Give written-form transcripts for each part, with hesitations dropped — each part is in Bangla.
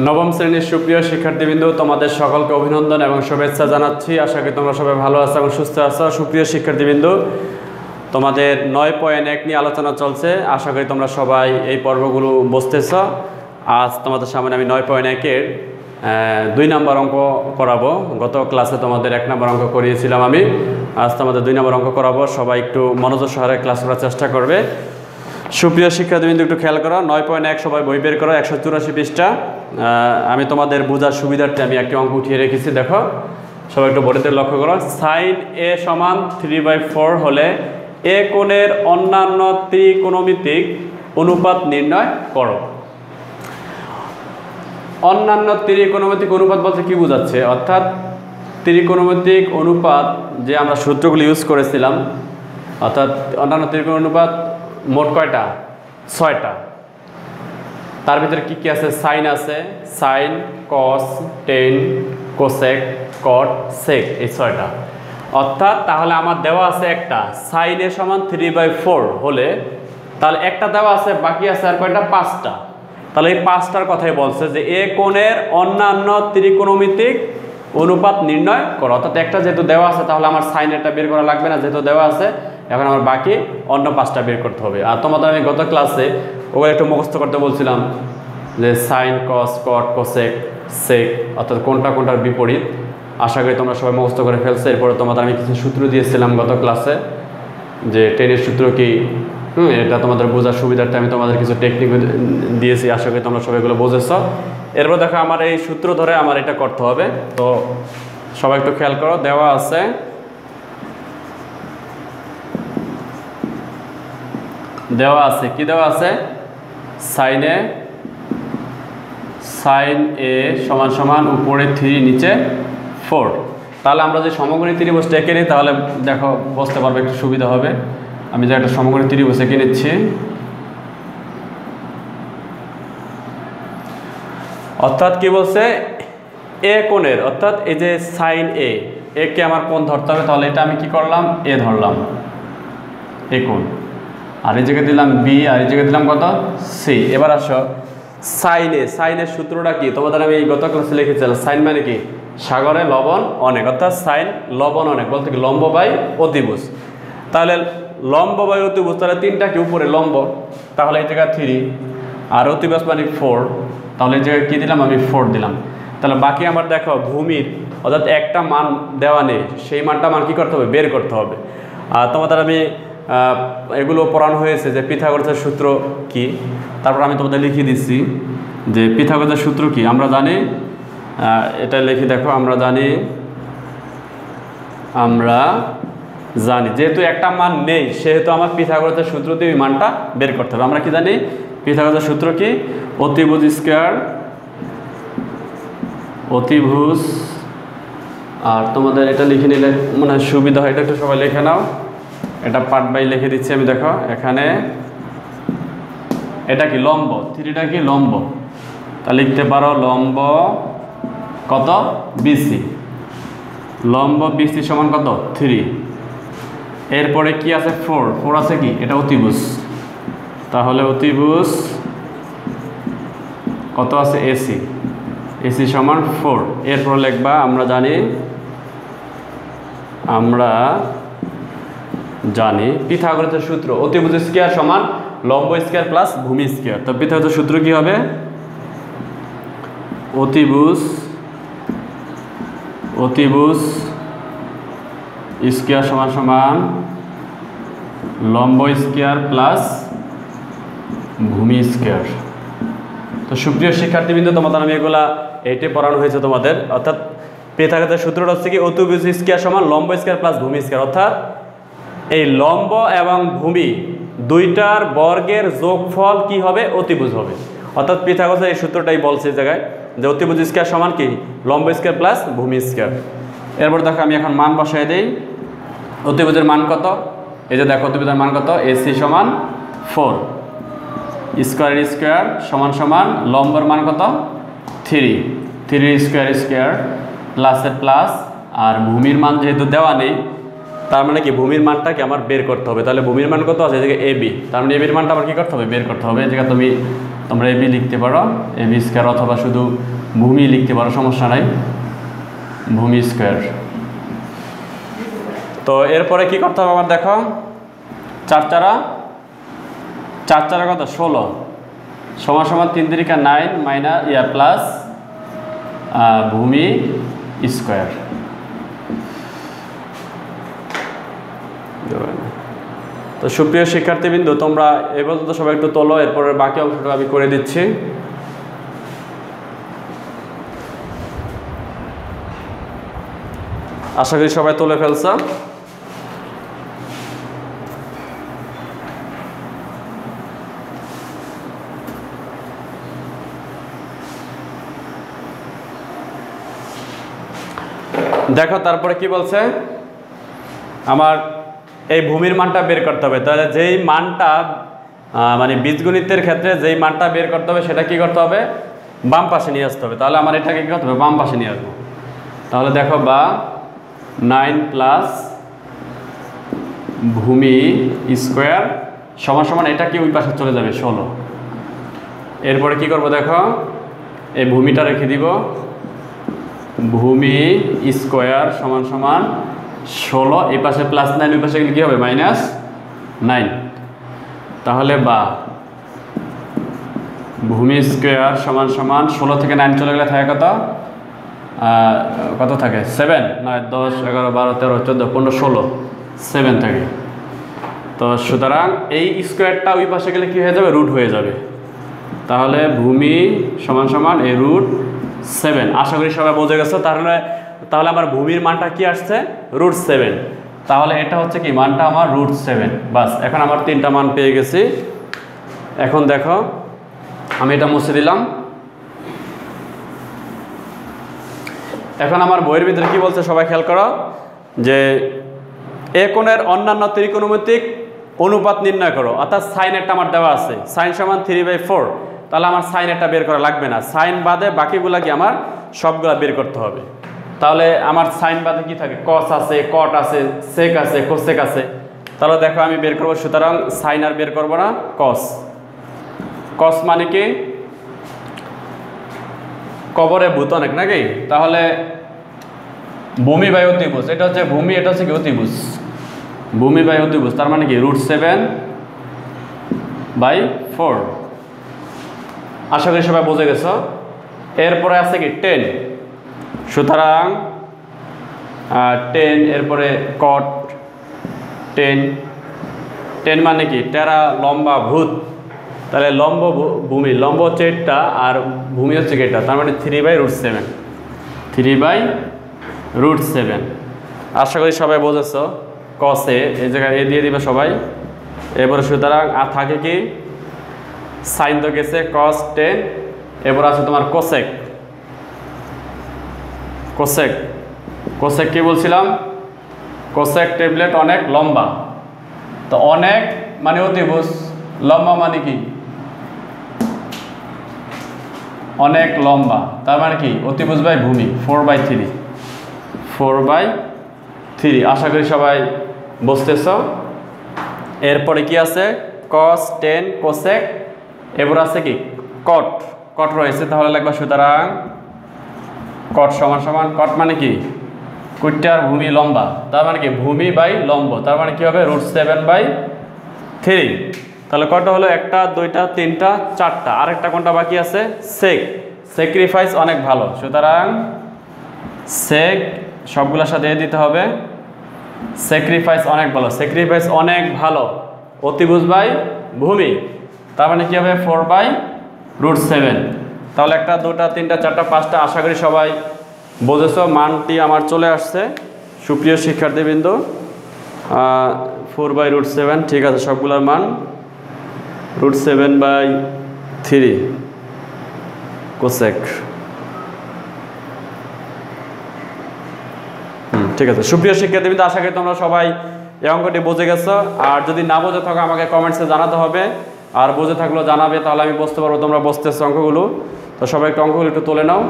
নবম শ্রেণীর সুপ্রিয় শিক্ষার্থীবৃন্দ, তোমাদের সকলকে অভিনন্দন এবং শুভেচ্ছা জানাচ্ছি। আশা করি তোমরা সবাই ভালো আছো এবং সুস্থ আছো। সুপ্রিয় শিক্ষার্থীবৃন্দ, তোমাদের 9.1 নিয়ে আলোচনা চলছে। আশা করি তোমরা সবাই এই পর্বগুলো বুঝতেছ। আজ তোমাদের সামনে আমি 9.1-এর 2 নম্বর অঙ্ক করাবো। গত ক্লাসে তোমাদের 1 নম্বর অঙ্ক করিয়েছিলাম আমি। আজ তোমাদের 2 নম্বর অঙ্ক করাবো। সবাই একটু মনোযোগ সহকারে ক্লাস করার চেষ্টা করবে। সুপ্রিয় শিক্ষার্থীবৃন্দ, একটু খেয়াল করো। 9.1 সবাই বই বের করো, 184 পৃষ্ঠা। আমি তোমাদের বোঝার সুবিধার্থে আমি একটি অঙ্ক উঠিয়ে রেখেছি, দেখো। সবাই একটু বোর্ডেতে লক্ষ্য করো। সাইন এ সমান 3/4 হলে এ কোণের অন্যান্য ত্রিকোণমিতিক অনুপাত নির্ণয় করো। অন্যান্য ত্রিকোণমিতিক অনুপাত বলতে কি বোঝাচ্ছে? অর্থাৎ ত্রিকোণমিতিক অনুপাত যে আমরা সূত্রগুলো ইউজ করেছিলাম, অর্থাৎ অন্যান্য ত্রিকোণ অনুপাত মোট কয়টা? 6টা। তার ভিতরে কি কি আছে? সাইন আছে, সাইন, কস, টেন, কোসেক, কট, সেক, এই 6টা। অর্থাৎ তাহলে আমার দেওয়া আছে একটা, সাইন এ সমান 3/4 হলে তাহলে একটা দেওয়া আছে, বাকি আছে আর কয়টা? 5টা। তাহলে এই 5টার কথাই বলছে যে এ কোণের অন্যান্য ত্রিকোণমিতিক অনুপাত নির্ণয় করো। অর্থাৎ একটা যেহেতু দেওয়া আছে, তাহলে আমার সাইনেরটা বের করা লাগবে না, যেহেতু দেওয়া আছে। এখন আমার বাকি অন্য 5টা বের করতে হবে। আর তোমাদের আমি গত ক্লাসে ওগুলো একটু মুখস্থ করতে বলছিলাম যে সাইন, কস, কট, কোসেক, সেক, অর্থাৎ কোনটা কোনটার বিপরীত। আশা করি তোমরা সবাই মুখস্থ করে ফেলছো। এরপরে তোমাদের আমি কিছু সূত্র দিয়েছিলাম গত ক্লাসে, যে টেনের সূত্র কি, এটা তোমাদের বোঝার সুবিধার্থে আমি তোমাদের কিছু টেকনিক দিয়েছি। আশা করি তোমরা সবাই এগুলো বুঝেছ। এরপর দেখো, আমার এই সূত্র ধরে আমার এটা করতে হবে। তো সবাই একটু খেয়াল করো। দেওয়া আছে কি দেওয়া আছে? সাইন এ সমান সমান উপরে 3 নিচে 4। তাহলে আমরা যে সমকোণী ত্রিভুজটা এঁকে নিই, তাহলে দেখো বুঝতে পারবে, একটু সুবিধা হবে। আমি যে একটা সমকোণী ত্রিভুজ এঁকে নিচ্ছি। অর্থাৎ কি বলছে? এ কোণের, অর্থাৎ এই যে সাইন এ কে আমার কোণ ধরতে হবে। তাহলে এটা আমি কি করলাম? এ ধরলাম, এ কোণ। আর এই জায়গায় দিলাম বি, আর এই জায়গায় দিলাম কত? সি। এবার আসো সাইনের সূত্রটা কি? তোমাদের আমি এই গত ক্লাসে লিখেছিলাম। সাইন মানে কি? সাগরে লবণ অনেক, অর্থাৎ সাইন লবণ অনেক বলতে কি? লম্ব বাই অতিভুজ। তাহলে লম্ব বাই অতিভুজ, তাহলে 3টা কি উপরে লম্ব, তাহলে এই জায়গায় 3, আর অতিভুজ মানে 4, তাহলে এই জায়গায় কী দিলাম? আমি 4 দিলাম। তাহলে বাকি আমার দেখো ভূমির, অর্থাৎ একটা মান দেওয়া নেই, সেই মানটা কি করতে হবে? বের করতে হবে। আর তোমাদের আমি এগুলো পড়ানো হয়েছে যে পিথাগোরাসের সূত্র কি। তারপর আমি তোমাদের লিখে দিচ্ছি যে পিথাগোরাসের সূত্র কি। আমরা জানি, এটা লিখে দেখো, আমরা জানি যেহেতু একটা মান নেই, সেহেতু আমার পিথাগোরাসের সূত্র দিয়ে ওই মানটা বের করতে হবে। আমরা কি জানি? পিথাগোরাসের সূত্র কি? অতিভুজ স্কয়ার, অতিভুজ, আর তোমাদের এটা লিখে নিলে মনে হয় সুবিধা হয়। এটা একটু সবাই লিখে নাও। এটা পার্ট বাই লিখে দিচ্ছি আমি। দেখো এখানে এটা কি? লম্ব। 3টা কি? লম্ব। তা লিখতে পারো লম্ব কত? বিসি। লম্ব বিসি সমান কত? 3। এরপরে কি আছে? 4 আছে কি? এটা অতিভুজ। তাহলে অতিভুজ কত আছে? এসি সমান 4। এরপর লিখবা, আমরা জানি পিথাগোরাসের সূত্র অতিভুজ স্কয়ার সমান লম্ব স্কয়ার প্লাস ভূমি স্কয়ার। তো পিথাগোরাসের সূত্র কি হবে? অতিভুজ স্কয়ার সমান সমান লম্ব স্কয়ার প্লাস ভূমি স্কয়ার। তো সুপ্রিয় শিক্ষার্থীবৃন্দ, তোমাদের আমি এগুলা এইটে পড়ানো হয়েছে তোমাদের। অর্থাৎ পিথাগোরাসের সূত্রটা হচ্ছে কি? অতিভুজ স্কয়ার সমান লম্ব স্কয়ার প্লাস ভূমি স্কয়ার। অর্থাৎ এই লম্ব এবং ভূমি দুইটার বর্গের যোগফল কি হবে? অতিভুজ হবে। অর্থাৎ পিথাগোরাসের এই সূত্রটাই বলছে এই জায়গায় যে অতিভুজ স্কয়ার সমান কি? লম্ব স্কয়ার প্লাস ভূমি স্কয়ার। এরপর দেখো আমি এখন মান বসাই দেই। অতিভুজের মান কত? এই যে দেখো অতিভুজের মান কত? এসি সমান 4, স্কয়ার সমান লম্বের মান কত? 3 স্কয়ার প্লাসের প্লাস, আর ভূমির মান যেহেতু দেওয়া নেই তার মানে কি ভূমির মানটা কি আমার বের করতে হবে। তাহলে ভূমির মান কত আছে, এদিকে এবি, তার মানে এবির মানটা আমার কি করতে হবে, বের করতে হবে। এই জায়গায় তোমরা এবি লিখতে পারো, এবি স্কোয়ার, অথবা শুধু ভূমি লিখতে পারো, সমস্যা নাই, ভূমি স্কোয়ার। তো এরপরে কি করতে হবে আমার, দেখো 4 4 কত 16 সমান সমান 3 3 9 মাইনাস প্লাস ভূমি স্কোয়ার। তো সুপ্রিয় শিক্ষার্থীবৃন্দ, তোমরা এ পর্যন্ত সবাই একটু তোলো, এরপরে বাকি অংশটা আমি করে দিচ্ছি। আশা করি সবাই তুলে ফেলছ। দেখো তারপরে কি বলছে, আমার এই ভূমির মানটা বের করতে হবে। তাহলে যেই মানটা মানে বীজগণিতের ক্ষেত্রে যেই মানটা বের করতে হবে সেটা কি করতে হবে, বাম পাশে নিয়ে আসতে হবে। তাহলে আমার এটাকে কি করতে হবে, বাম পাশে নিয়ে আসবো। তাহলে দেখো 9 প্লাস ভূমি স্কোয়ার সমান সমান এটা কি ওই পাশে চলে যাবে 16। এরপরে কি করব, দেখো এই ভূমিটা রেখে দিব, ভূমি স্কোয়ার সমান সমান 16, এই পাশে প্লাস 9, ওই পাশে গেলে কী হবে, -9। তাহলে ভূমি স্কোয়ার সমান সমান 16 থেকে 9 চলে গেলে থাকে কত থাকে, 7, 9, 10, 11, 12, 13, 14, 15, 16, 7 থাকে। তো সুতরাং এই স্কোয়ারটা ওই পাশে গেলে কী হয়ে যাবে, রুট হয়ে যাবে। তাহলে ভূমি সমান সমান এই √7। আশা করি সবাই বোঝে গেছে। তাহলে আমার ভূমির মানটা কি আসছে, √7। তাহলে এটা হচ্ছে কি, মানটা আমার √7। বাস, এখন আমার 3টা মান পেয়ে গেছি। এখন দেখো আমি এটা মুছে দিলাম। এখন আমার বইয়ের ভিতরে কি বলছে সবাই খেয়াল করো, যে এ কোণের অন্যান্য ত্রিকোণমিতিক অনুপাত নির্ণয় করো। অর্থাৎ সাইন একটা আমার দেওয়া আছে, সাইন সমান 3/4। তাহলে আমার সাইন একটা বের করা লাগবে না, সাইন বাদে বাকিগুলা কি আমার সবগুলা বের করতে হবে। তাহলে আমার সাইন বাদে কি থাকে, কস আছে, কট আছে, সেক আছে, কোসেক আছে। তাহলে দেখো আমি বের করবো, সুতরাং সাইন আর বের করবো না, কস। কস মানে কি, কবরে ভূত অনেক নাকি। তাহলে ভূমি বাই অতিভুজ, এটা হচ্ছে ভূমি, এটা হচ্ছে কি অতিভুজ, ভূমি বাই অতিভুজ, তার মানে কি √7/4। আশা করি সবাই বুঝে গেছ। এরপরে আছে কি 10, সুতরাং 10, এরপরে কট 10 মানে কি, টেরা লম্বা ভূত। তাহলে লম্ব ভূমি, লম্ব হচ্ছে এটা আর ভূমি হচ্ছে এটা, তার মানে 3/√7, 3/√7। আশা করি সবাই বুঝেছ। কসে এই জায়গায় এ দিয়ে দিবে সবাই। এবারে সুতরাং আর থাকে কি, সাইন তো গেছে, কস 10। এবার আছে তোমার কোসেক। কোসেক কোসেক কি বলছিলাম, কোসেক ট্যাবলেট অনেক লম্বা। তো অনেক মানে অতিভুজ, লম্বা মানে কি, অনেক লম্বা, তার মানে কি অতিভুজ বাই ভূমি, 4/3, 4/3। আশা করি সবাই বুঝতেছ। এরপরে কি আছে, কস 10 কোসেক। এবার আছে কি কট, কট রয়েছে, তাহলে লাগবে সুতরাং কট সমান সমান, কট মানে কি কুইটার ভূমি লম্বা, তার মানে কি ভূমি বাই লম্ব, তার মানে কি হবে √7/3। তাহলে কত হলো, 1টা 2টা 3টা 4টা, আরেকটা কোনটা বাকি আছে, সেক, স্যাক্রিফাইস অনেক ভালো, সুতরাং সেক সবগুলোর সাথে দিতে হবে। স্যাক্রিফাইস অনেক ভালো, স্যাক্রিফাইস অনেক ভালো, অতিভুজ বাই ভূমি, তার মানে কি হবে 4/√7। তাহলে 1টা 2টা 3টা 4টা 5টা, আশা করি সবাই বুঝেছ। মানটি আমার চলে আসছে সুপ্রিয় শিক্ষার্থীবৃন্দ, 4/√7। ঠিক আছে, সবগুলোর মান √7/3 কোসেক। ঠিক আছে সুপ্রিয় শিক্ষার্থীবৃন্দ, আশা করি তোমরা সবাই এই অঙ্কটি বুঝে গেছো। আর যদি না বুঝে থাকো আমাকে কমেন্টসে জানাতে হবে, আর বুঝে থাকলেও জানাবে, তাহলে আমি বুঝতে পারবো তোমরা বুঝতেছো অঙ্কগুলো। তো সবাই একটু অঙ্কগুলো একটু তুলে নাও।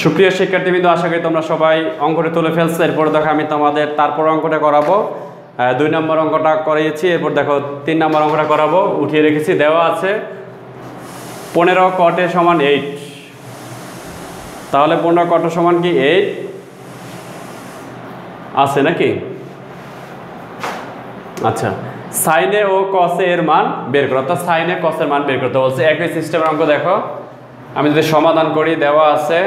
সুপ্রিয় শিক্ষার্থীবৃন্দ, আশা করি তোমরা সবাই অঙ্কটা তুলে ফেলছো। এরপর দেখো আমি তোমাদের তারপর অঙ্কটা করাবো। 2 নম্বর অঙ্কটা করিয়েছি, এরপর দেখো 3 নম্বর অঙ্কটা করাবো। উঠিয়ে রেখেছি, দেওয়া আছে 15 কটে সমান 8। তাহলে 15 কট সমান কি 8 আছে নাকি? আচ্ছা, সাইনে ও কসে এর মান বের করো, অর্থাৎ সাইনে কসের মান বের করতে বলছে। একই সিস্টেমের অঙ্ক দেখো, আমি যদি সমাধান করি, দেওয়া আছে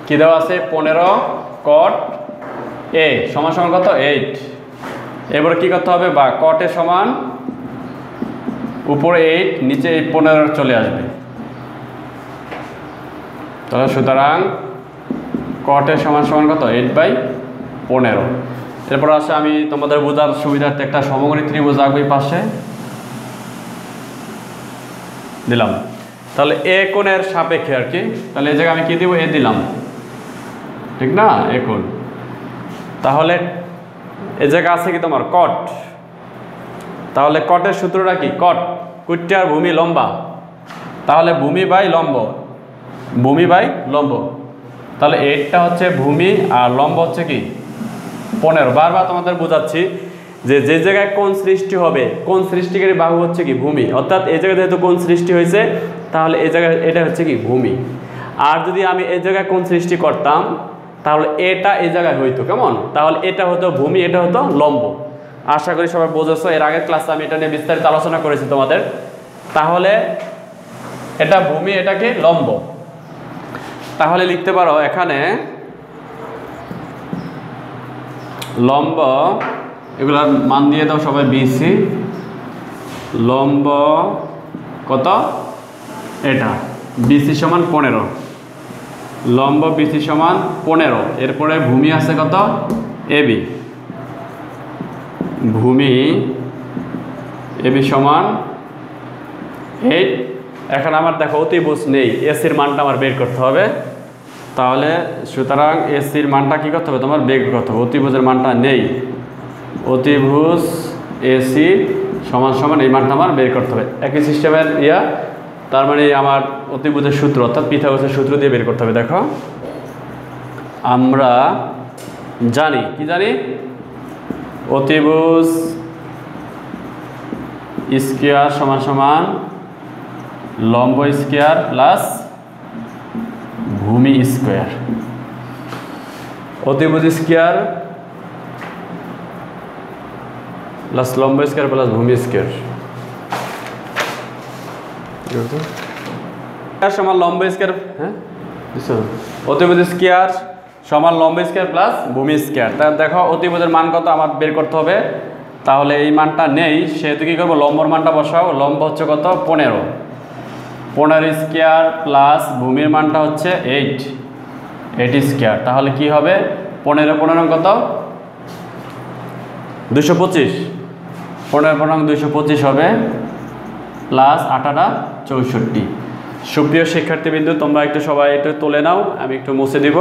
কি দেওয়া আছে 15 কট এ সমান সমান কত 8। এবারে কি করতে হবে, বা কটে সমান উপরে 8 নিচে 15 চলে আসবে। তাহলে সুতরাং কটের সমান সমান কত 8/15। এরপর আসে আমি তোমাদের বোঝার সুবিধার্থে একটা সমকোণী ত্রিভুজ আঁকবো এই পাশে দিলাম। তাহলে এ কোণের সাপেক্ষে আর কি, তাহলে এই জায়গায় আমি কি দিব, এ দিলাম, ঠিক না, এ কোণ। তাহলে এই জায়গায় আছে কি তোমার কট। তাহলে কটের সূত্রটা কি, কট কুট্টার ভূমি লম্বা, তাহলে ভূমি বাই লম্ব, ভূমি বাই লম্ব। তাহলে এইটা হচ্ছে ভূমি আর লম্ব হচ্ছে কি 15। বারবার তোমাদের বোঝাচ্ছি যে যে জায়গায় কোণ সৃষ্টি হবে, কোণ সৃষ্টিকারী বাহু হচ্ছে কি ভূমি, অর্থাৎ এই জায়গায় যেহেতু কোণ সৃষ্টি হয়েছে তাহলে এই জায়গায় এটা হচ্ছে কি ভূমি। আর যদি আমি এই জায়গায় কোণ সৃষ্টি করতাম তাহলে এটা এই জায়গায় হইতো কেমন, তাহলে এটা হতো ভূমি, এটা হতো লম্ব। আশা করি সবাই বুঝেছো, এর আগের ক্লাসে আমি এটা নিয়ে বিস্তারিত আলোচনা করেছি তোমাদের। তাহলে এটা ভূমি, এটা কি লম্ব। তাহলে লিখতে পারো এখানে লম্ব, এগুলার মান দিয়ে দাও সবাই, বিসি লম্ব কত, এটা বিসি সমান 15, লম্ব বিসি সমান 15। এরপরে ভূমি আছে কত এবি, ভূমি এবি সমান 8। এখন আমার দেখো অতিভুজ নেই, এসির মানটা আমার বের করতে হবে। তাহলে সুতরাং এসির মানটা কী করতে হবে, তোমার বের করতে হবে। অতিভুজের মানটা নেই, অতিভুজ এসি সমান সমান এই মানটা আমার বের করতে হবে। একই সিস্টেমের তার মানে আমার অতিভুজের সূত্র অর্থাৎ পিথাগোরাসের সূত্র দিয়ে বের করতে হবে। দেখো আমরা জানি, কি জানি, অতিভুজ স্কয়ার সমান সমান লম্ব স্কয়ার প্লাস ভূমি স্কয়ার। অতিভুজ স্কয়ার প্লাস লম্ব স্কয়ার প্লাস ভূমি স্কয়ার সমান লম্ব স্কয়ার, হ্যাঁ, অতিভুজ স্কয়ার সমান লম্ব স্কয়ার প্লাস ভূমি স্কয়ার। তাহলে দেখো অতিভুজের মান কত আমার বের করতে হবে। তাহলে এই মানটা নেই, সেহেতু কী করবো, লম্বর মানটা বসাও। লম্ব হচ্ছে কত 15, 15 স্কয়ার প্লাস ভূমির মানটা হচ্ছে 8 স্কয়ার। তাহলে কি হবে 15 15 কত 225, 15 15 225 হবে প্লাস 8 64। সুপ্রিয় শিক্ষার্থীবৃন্দু, তোমরা একটু সবাই একটু তুলে নাও, আমি একটু মুছে দিব,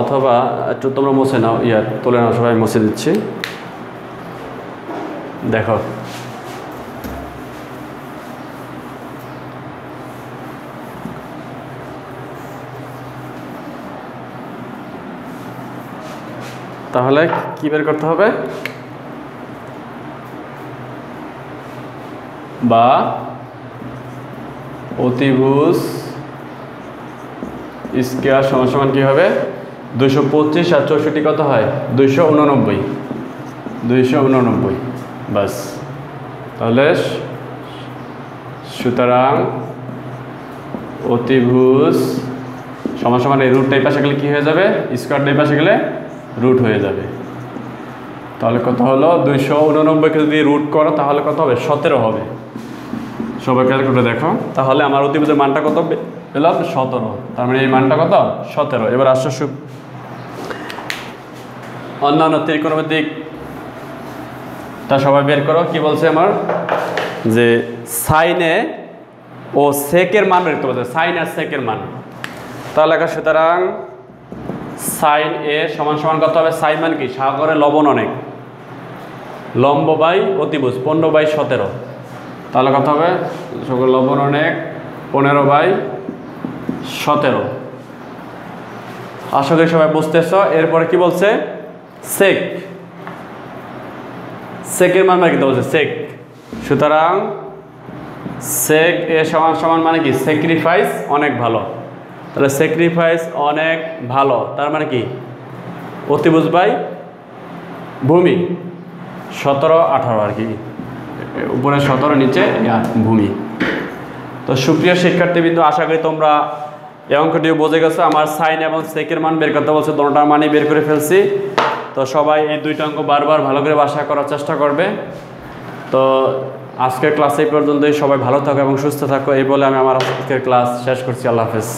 অথবা একটু তোমরা মুছে নাও, তুলে নাও, সবাই মুছে দিচ্ছি। দেখো তাহলে কি বের করতে হবে, বা অতিভুজ স্কয়ার সমান সমান কি হবে 225 আর 64 কত হয় 289, বাস। তাহলে সুতরাং অতিভুজ সমান সমান এই রুটটা এই পাশে গেলে কী হয়ে যাবে, স্কয়ারটা এই পাশে গেলে রুট হয়ে যাবে। তাহলে কত হলো 289কে যদি রুট করো তাহলে কত হবে 17 হবে। সবাই ক্যালকুলেটর দেখো, তাহলে আমার অতিভুজের মানটা কত পেলাম 17, তার মানে এই মানটা কত 17। এবার আসছে অন্যান্য ত্রিকোণমিতিক তা সবাই বের করো। কি বলছে আমার, যে সাইনে ও সেকের মান বের করতে বলছে, সাইন আর সেকের মান। তাহলে সুতরাং সাইন এ সমান সমান কত হবে, সাইন মান কি সাগরে লবণ অনেক, লম্ব বাই অতিভুজ 15/17। তাহলে কত হবে লবণ অনেক 15/17। আশা করি সবাই বুঝতেছ। এরপরে কি বলছে সেক, সেকের মান কিন্তু বলছে সেক। সুতরাং সেক এ সমান সমান মানে কি স্যাক্রিফাইস অনেক ভালো। তাহলে স্যাক্রিফাইস অনেক ভালো তার মানে কি অতিভুজ বাই ভূমি 17-18 আর কি, উপরে 17 নিচে ভূমি। তো সুপ্রিয় শিক্ষার্থীবৃন্দ, আশা করি তোমরা এই অঙ্কটিও বুঝে গেছো। আমার সাইন এবং সেকের মান বের করতে বলছে, দুটোটার মানই বের করে ফেলছি। তো সবাই এই দুইটা অঙ্ক বারবার ভালো করে বাসা করার চেষ্টা করবে। তো আজকের ক্লাস এই পর্যন্তই। সবাই ভালো থাকো এবং সুস্থ থাকো এই বলে আমি আমার আজকের ক্লাস শেষ করছি। আল্লাহ হাফেজ।